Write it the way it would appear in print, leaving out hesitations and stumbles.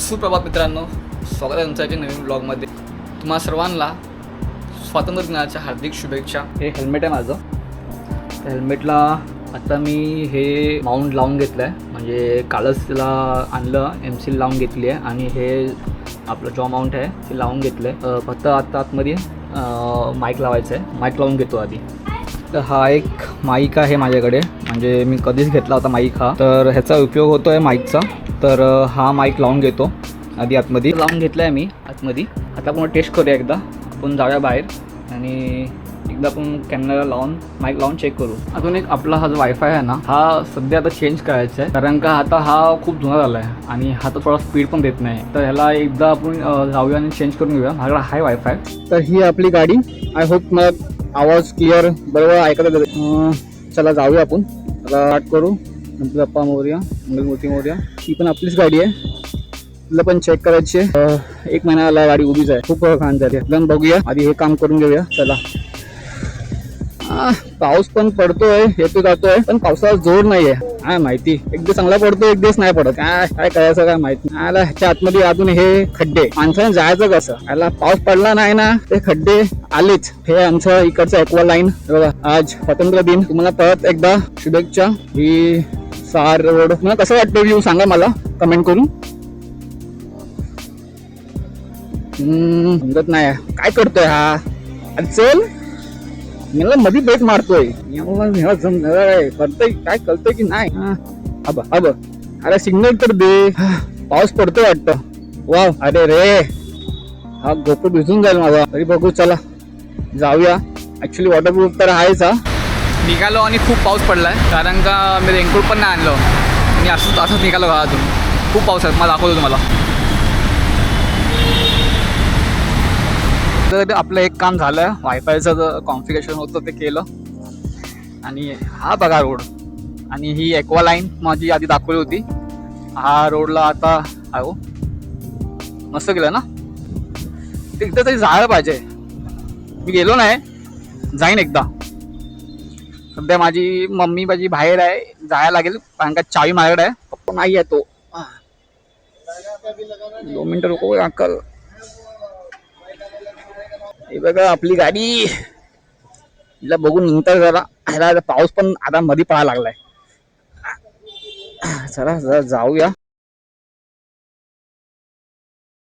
सुप्रभात मित्रांनो, स्वागत आहे तुमच्या नवीन ब्लॉगमध्ये. तुम्हा सर्वांना स्वातंत्र्य दिनाच्या हार्दिक शुभेच्छा. हे हेल्मेट आहे माझं. त्या हेल्मेटला आता मी हे माउंट लावून घेतलं आहे, म्हणजे कालच त्याला आणलं, MC लावून घेतली आहे आणि हे आपलं जॉ माउंट आहे ते लावून घेतलं आहे. फक्त आता आतमध्ये माईक लावायचं आहे. माईक लावून घेतो आधी. तर हा एक माईक आहे माझ्याकडे, म्हणजे मी कधीच घेतला होता माईक हा, तर ह्याचा उपयोग होतो आहे माईकचा. तर हा माईक लावून घेतो आधी आतमध्ये. लावून घेतला आहे मी आतमध्ये. आता आपण टेस्ट करूया एकदा. आपण जाऊया बाहेर आणि एकदा आपण कॅमेरा लावून माईक लावून चेक करू. अजून एक आपला हा जो वायफाय आहे ना, हा सध्या आता चेंज करायचा आहे, कारण का आता हा खूप जुना झाला आहे आणि हा तर थोडा स्पीड पण देत नाही. तर ह्याला एकदा आपण जाऊया आणि चेंज करून घेऊया. माझ्याकडे हाय वायफाय. तर ही आपली गाडी. आय होप मग आवाज क्लिअर बरोबर ऐकत येतो. चला जाऊया आपण. चला स्टार्ट करू. गप्पा मोर्या, मंगलमूर्ती मोर्या. ही पण आपलीच गाडी आहे. तिला पण चेक करायची आहे. 1 महिन्याला गाडी उभीच आहे. खूप घाण झाली. एकदम बघूया आधी हे काम करून घेऊया. चला. पाऊस पण पडतोय, येतो जातोय, पण पावसाचा जोर नाहीये. काय माहिती, एक दिवस चांगला पडतो, एक दिवस नाही पडत. काय करायचं काय माहिती. याला ह्याच्या आतमध्ये अजून हे खड्डे. माणसाने जायचं कसं? याला पाऊस पडला नाही ना, ते खड्डे आलेच. हे आमचं इकडचं एक्वा लाईन. बघा, आज स्वातंत्र्य दिन. तुम्हाला परत एकदा शुभेच्छा. ही सार रोड. तुम्हाला कसं वाटतं व्ह्यू सांगा मला कमेंट करून. समजत नाही काय करतोय हा. अरे चल, मला मध्ये ब्रेक मारतोय. करतोय काय कळतोय की नाही. अरे सिग्नल तर दे. पाऊस पडतोय वाटतं. वा, अरे रे, हा गोप्रो भिजून जाईल माझा. तरी बघू, चला जाऊया. ऍक्च्युली वॉटरप्रूफ तर आहेच. हा निघालो आणि खूप पाऊस पडलाय, कारण का मी रेनकोट पण नाही आणलं आणि असंच निघालो घरातून. खूप पाऊस आहे. मला दाखवतो तुम्हाला. तर आपलं एक काम झालं. वायफायचं जे कॉन्फिगरेशन होतं ते केलं. आणि हा बघा रोड. आणि ही एक्वा लाईन माझी आधी दाखवली होती. हा रोडला आता आहे. मस्त केलं ना. एकदा तरी जायला पाहिजे. मी गेलो नाही, जाईन एकदा. सध्या माझी मम्मी बाहेर आहे, जायला लागेल, कारण का चावी माझ्याकडे आहे. पप्पा नाही आहे तो. 2 मिनिटं रुको अंकल. हे बघा आपली गाडी. तिला बघून नंतर जरा. ह्याला पाऊस पण आता मध्ये पडायला लागलाय. चला जरा जाऊया.